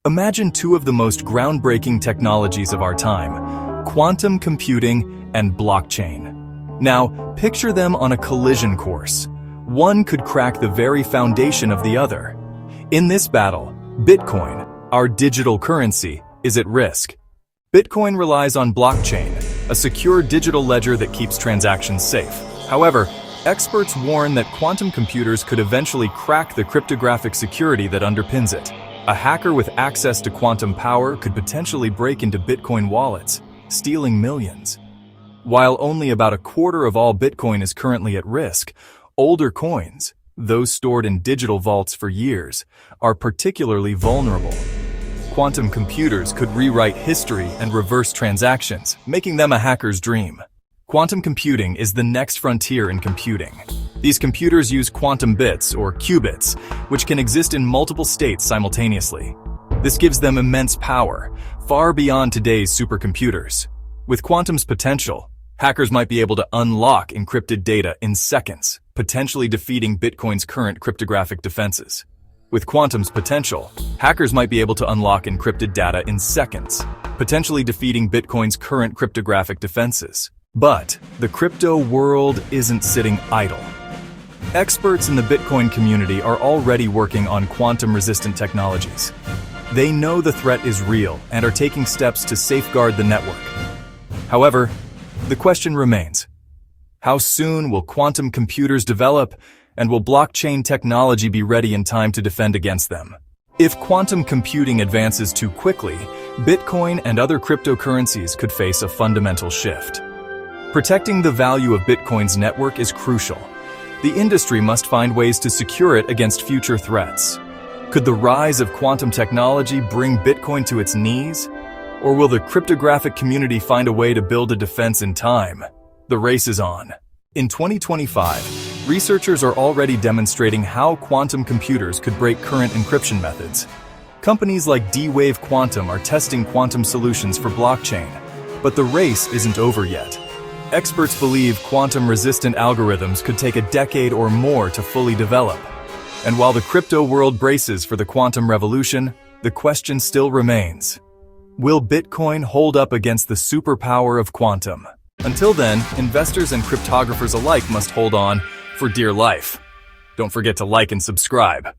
Imagine two of the most groundbreaking technologies of our time, quantum computing and blockchain. Now, picture them on a collision course. One could crack the very foundation of the other. In this battle, Bitcoin, our digital currency, is at risk. Bitcoin relies on blockchain, a secure digital ledger that keeps transactions safe. However, experts warn that quantum computers could eventually crack the cryptographic security that underpins it. A hacker with access to quantum power could potentially break into Bitcoin wallets, stealing millions. While only about a quarter of all Bitcoin is currently at risk, older coins, those stored in digital vaults for years, are particularly vulnerable. Quantum computers could rewrite history and reverse transactions, making them a hacker's dream. Quantum computing is the next frontier in computing. These computers use quantum bits, or qubits, which can exist in multiple states simultaneously. This gives them immense power, far beyond today's supercomputers. With quantum's potential, hackers might be able to unlock encrypted data in seconds, potentially defeating Bitcoin's current cryptographic defenses. With quantum's potential, hackers might be able to unlock encrypted data in seconds, potentially defeating Bitcoin's current cryptographic defenses. But the crypto world isn't sitting idle. Experts in the Bitcoin community are already working on quantum-resistant technologies. They know the threat is real and are taking steps to safeguard the network. However, the question remains: how soon will quantum computers develop, and will blockchain technology be ready in time to defend against them? If quantum computing advances too quickly, Bitcoin and other cryptocurrencies could face a fundamental shift. Protecting the value of Bitcoin's network is crucial. The industry must find ways to secure it against future threats. Could the rise of quantum technology bring Bitcoin to its knees? Or will the cryptographic community find a way to build a defense in time? The race is on. In 2025, researchers are already demonstrating how quantum computers could break current encryption methods. Companies like D-Wave Quantum are testing quantum solutions for blockchain, but the race isn't over yet. Experts believe quantum-resistant algorithms could take a decade or more to fully develop. And while the crypto world braces for the quantum revolution, the question still remains: will Bitcoin hold up against the superpower of quantum? Until then, investors and cryptographers alike must hold on for dear life. Don't forget to like and subscribe.